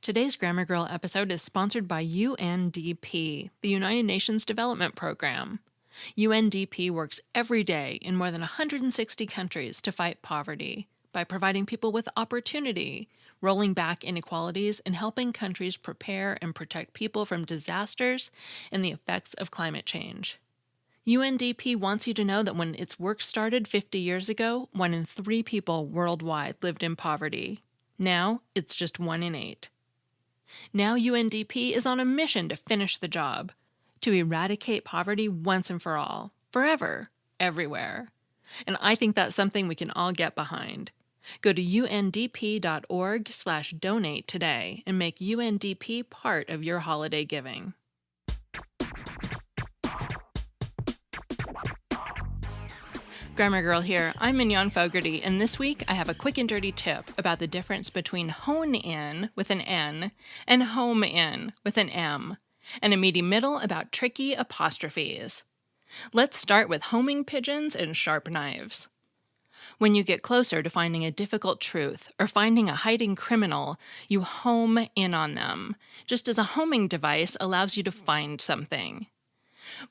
Today's Grammar Girl episode is sponsored by UNDP, the United Nations Development Program. UNDP works every day in more than 160 countries to fight poverty by providing people with opportunity, rolling back inequalities, and helping countries prepare and protect people from disasters and the effects of climate change. UNDP wants you to know that when its work started 50 years ago, 1 in 3 people worldwide lived in poverty. Now, it's just 1 in 8. Now UNDP is on a mission to finish the job, to eradicate poverty once and for all, forever, everywhere. And I think that's something we can all get behind. Go to undp.org/donate today and make UNDP part of your holiday giving. Grammar Girl here. I'm Mignon Fogarty, and this week I have a quick and dirty tip about the difference between hone in with an N and home in with an M, and a meaty middle about tricky apostrophes. Let's start with homing pigeons and sharp knives. When you get closer to finding a difficult truth or finding a hiding criminal, you home in on them, just as a homing device allows you to find something.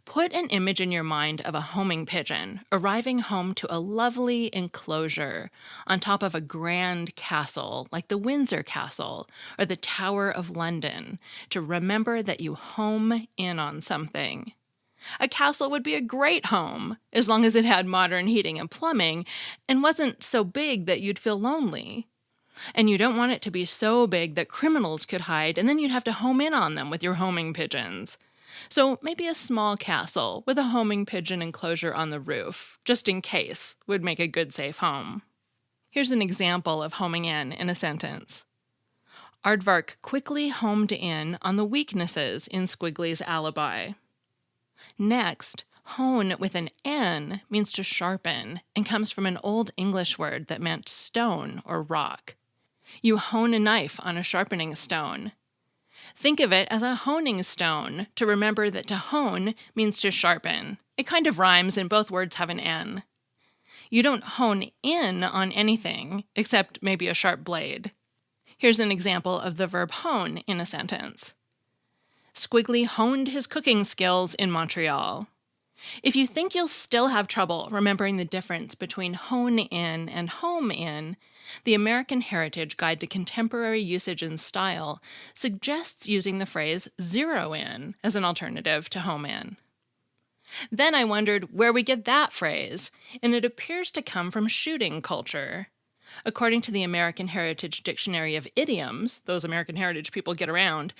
Put an image in your mind of a homing pigeon arriving home to a lovely enclosure on top of a grand castle like the Windsor Castle or the Tower of London to remember that you home in on something. A castle would be a great home as long as it had modern heating and plumbing and wasn't so big that you'd feel lonely. And you don't want it to be so big that criminals could hide and then you'd have to home in on them with your homing pigeons. So maybe a small castle with a homing pigeon enclosure on the roof, just in case, would make a good safe home. Here's an example of homing in a sentence. Aardvark quickly homed in on the weaknesses in Squiggly's alibi. Next, hone with an N means to sharpen and comes from an Old English word that meant stone or rock. You hone a knife on a sharpening stone. Think of it as a honing stone to remember that to hone means to sharpen. It kind of rhymes and both words have an N. You don't hone in on anything except maybe a sharp blade. Here's an example of the verb hone in a sentence. Squiggly honed his cooking skills in Montreal. If you think you'll still have trouble remembering the difference between hone in and home in, the American Heritage Guide to Contemporary Usage and Style suggests using the phrase zero in as an alternative to home in. Then I wondered where we get that phrase, and it appears to come from shooting culture. According to the American Heritage Dictionary of Idioms, those American Heritage people get around,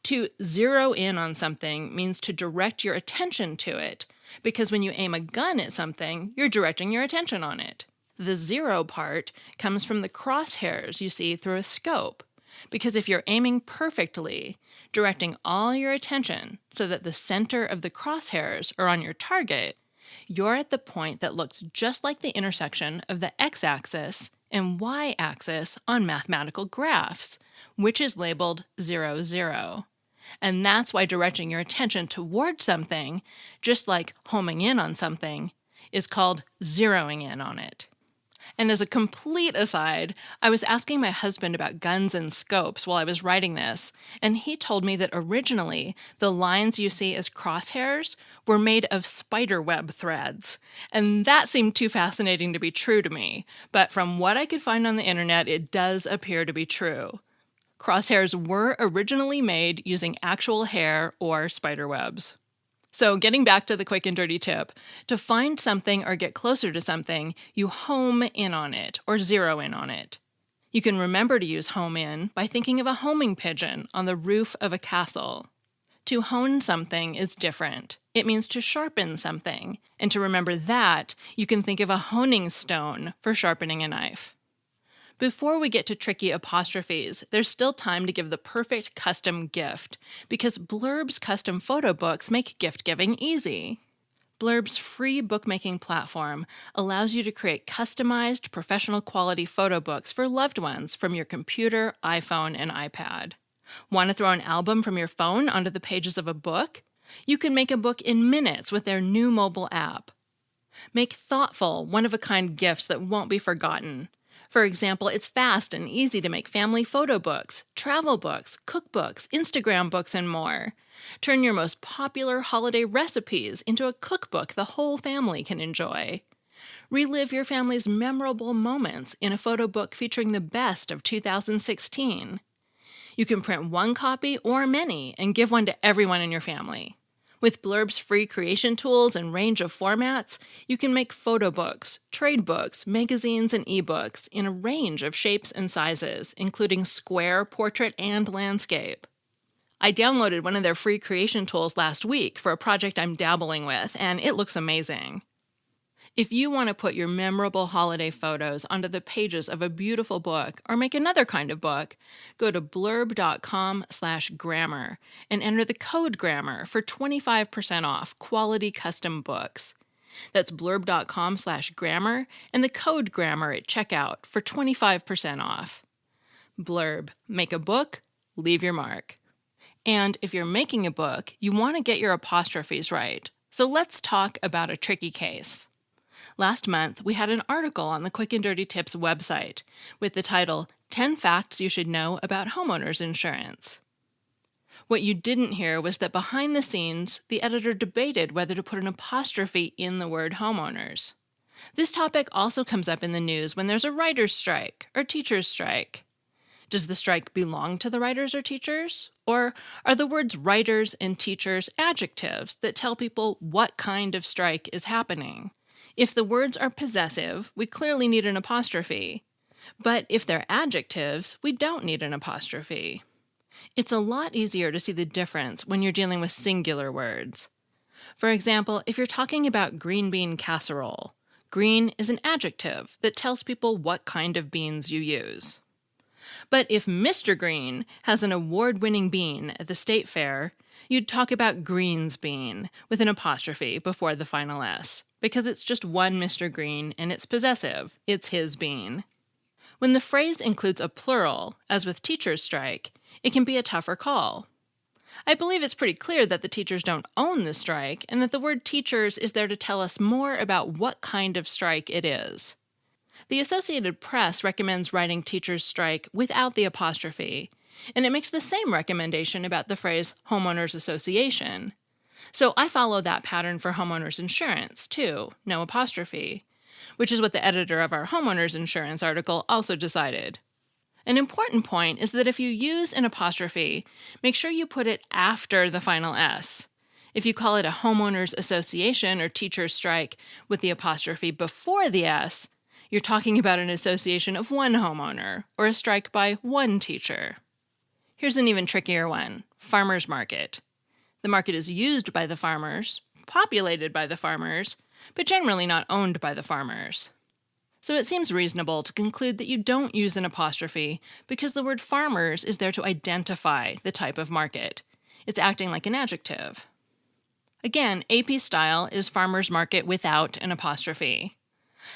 to zero in on something means to direct your attention to it, because when you aim a gun at something, you're directing your attention on it. The zero part comes from the crosshairs you see through a scope, because if you're aiming perfectly, directing all your attention so that the center of the crosshairs are on your target, you're at the point that looks just like the intersection of the x-axis and y-axis on mathematical graphs, which is labeled 0, 0. And that's why directing your attention toward something, just like homing in on something, is called zeroing in on it. And as a complete aside, I was asking my husband about guns and scopes while I was writing this, and he told me that originally the lines you see as crosshairs were made of spiderweb threads. And that seemed too fascinating to be true to me, but from what I could find on the internet, it does appear to be true. Crosshairs were originally made using actual hair or spiderwebs. So getting back to the quick and dirty tip, to find something or get closer to something, you home in on it or zero in on it. You can remember to use home in by thinking of a homing pigeon on the roof of a castle. To hone something is different. It means to sharpen something, and to remember that, you can think of a honing stone for sharpening a knife. Before we get to tricky apostrophes, there's still time to give the perfect custom gift, because Blurb's custom photo books make gift-giving easy. Blurb's free bookmaking platform allows you to create customized, professional-quality photo books for loved ones from your computer, iPhone, and iPad. Want to throw an album from your phone onto the pages of a book? You can make a book in minutes with their new mobile app. Make thoughtful, one-of-a-kind gifts that won't be forgotten. For example, it's fast and easy to make family photo books, travel books, cookbooks, Instagram books, and more. Turn your most popular holiday recipes into a cookbook the whole family can enjoy. Relive your family's memorable moments in a photo book featuring the best of 2016. You can print one copy or many and give one to everyone in your family. With Blurb's free creation tools and range of formats, you can make photo books, trade books, magazines, and ebooks in a range of shapes and sizes, including square, portrait, and landscape. I downloaded one of their free creation tools last week for a project I'm dabbling with, and it looks amazing. If you want to put your memorable holiday photos onto the pages of a beautiful book or make another kind of book, go to blurb.com/grammar and enter the code GRAMMAR for 25% off quality custom books. That's blurb.com/grammar and the code GRAMMAR at checkout for 25% off. Blurb. Make a book, leave your mark. And if you're making a book, you want to get your apostrophes right. So let's talk about a tricky case. Last month, we had an article on the Quick and Dirty Tips website with the title, 10 Facts You Should Know About Homeowners Insurance. What you didn't hear was that behind the scenes, the editor debated whether to put an apostrophe in the word homeowners. This topic also comes up in the news when there's a writer's strike or teacher's strike. Does the strike belong to the writers or teachers? Or are the words writers and teachers adjectives that tell people what kind of strike is happening? If the words are possessive, we clearly need an apostrophe. But if they're adjectives, we don't need an apostrophe. It's a lot easier to see the difference when you're dealing with singular words. For example, if you're talking about green bean casserole, green is an adjective that tells people what kind of beans you use. But if Mr. Green has an award-winning bean at the state fair, you'd talk about Green's bean with an apostrophe before the final S, because it's just one Mr. Green and it's possessive. It's his bean. When the phrase includes a plural, as with teacher's strike, it can be a tougher call. I believe it's pretty clear that the teachers don't own the strike and that the word teachers is there to tell us more about what kind of strike it is. The Associated Press recommends writing teacher's strike without the apostrophe, and it makes the same recommendation about the phrase homeowners association. So I follow that pattern for homeowners insurance, too, no apostrophe, which is what the editor of our homeowners insurance article also decided. An important point is that if you use an apostrophe, make sure you put it after the final S. If you call it a homeowners association or teacher's strike with the apostrophe before the S, you're talking about an association of one homeowner or a strike by one teacher. Here's an even trickier one, farmer's market. The market is used by the farmers, populated by the farmers, but generally not owned by the farmers. So it seems reasonable to conclude that you don't use an apostrophe because the word farmers is there to identify the type of market. It's acting like an adjective. Again, AP style is farmer's market without an apostrophe.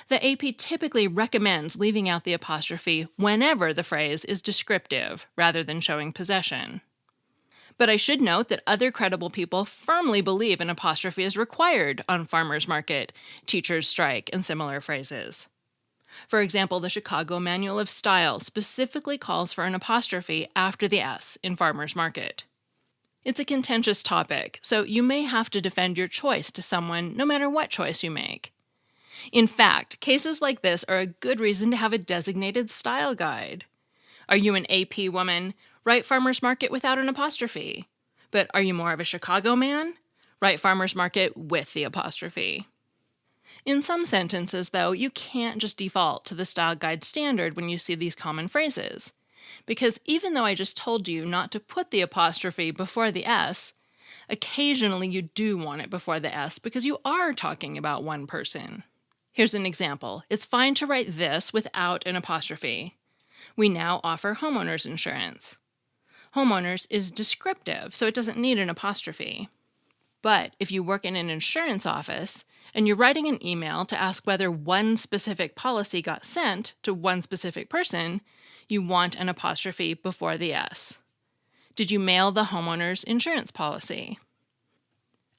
The AP typically recommends leaving out the apostrophe whenever the phrase is descriptive rather than showing possession. But I should note that other credible people firmly believe an apostrophe is required on farmer's market, teacher's strike, and similar phrases. For example, the Chicago Manual of Style specifically calls for an apostrophe after the S in farmer's market. It's a contentious topic, so you may have to defend your choice to someone no matter what choice you make. In fact, cases like this are a good reason to have a designated style guide. Are you an AP woman? Write farmer's market without an apostrophe. But are you more of a Chicago man? Write farmer's market with the apostrophe. In some sentences, though, you can't just default to the style guide standard when you see these common phrases. Because even though I just told you not to put the apostrophe before the S, occasionally you do want it before the S because you are talking about one person. Here's an example. It's fine to write this without an apostrophe. We now offer homeowners insurance. Homeowners is descriptive, so it doesn't need an apostrophe. But if you work in an insurance office and you're writing an email to ask whether one specific policy got sent to one specific person, you want an apostrophe before the S. Did you mail the homeowner's insurance policy?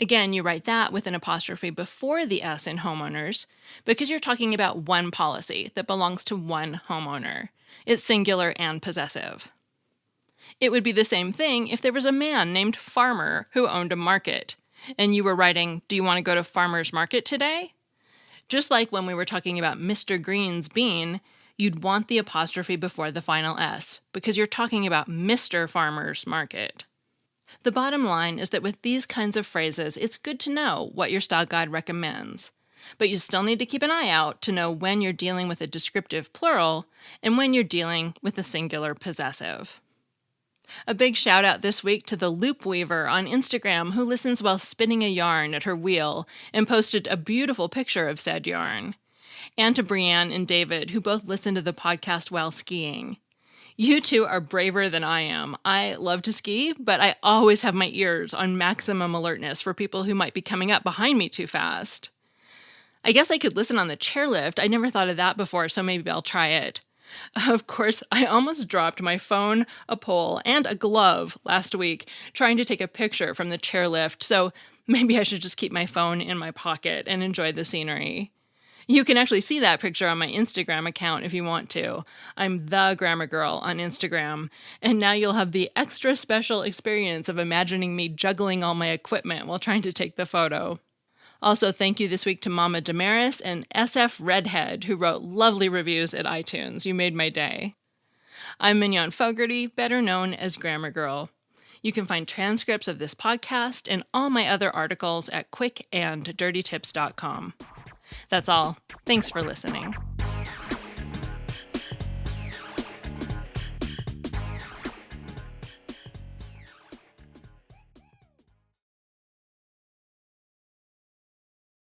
Again, you write that with an apostrophe before the S in homeowners because you're talking about one policy that belongs to one homeowner. It's singular and possessive. It would be the same thing if there was a man named Farmer who owned a market, and you were writing, "Do you want to go to Farmer's Market today?" Just like when we were talking about Mr. Green's bean, you'd want the apostrophe before the final S, because you're talking about Mr. Farmer's Market. The bottom line is that with these kinds of phrases, it's good to know what your style guide recommends. But you still need to keep an eye out to know when you're dealing with a descriptive plural and when you're dealing with a singular possessive. A big shout out this week to the Loop Weaver on Instagram who listens while spinning a yarn at her wheel and posted a beautiful picture of said yarn. And to Brianne and David who both listen to the podcast while skiing. You two are braver than I am. I love to ski, but I always have my ears on maximum alertness for people who might be coming up behind me too fast. I guess I could listen on the chairlift. I never thought of that before, so maybe I'll try it. Of course, I almost dropped my phone, a pole, and a glove last week trying to take a picture from the chairlift, so maybe I should just keep my phone in my pocket and enjoy the scenery. You can actually see that picture on my Instagram account if you want to. I'm the Grammar Girl on Instagram, and now you'll have the extra special experience of imagining me juggling all my equipment while trying to take the photo. Also, thank you this week to Mama Damaris and SF Redhead, who wrote lovely reviews at iTunes. You made my day. I'm Mignon Fogarty, better known as Grammar Girl. You can find transcripts of this podcast and all my other articles at quickanddirtytips.com. That's all. Thanks for listening.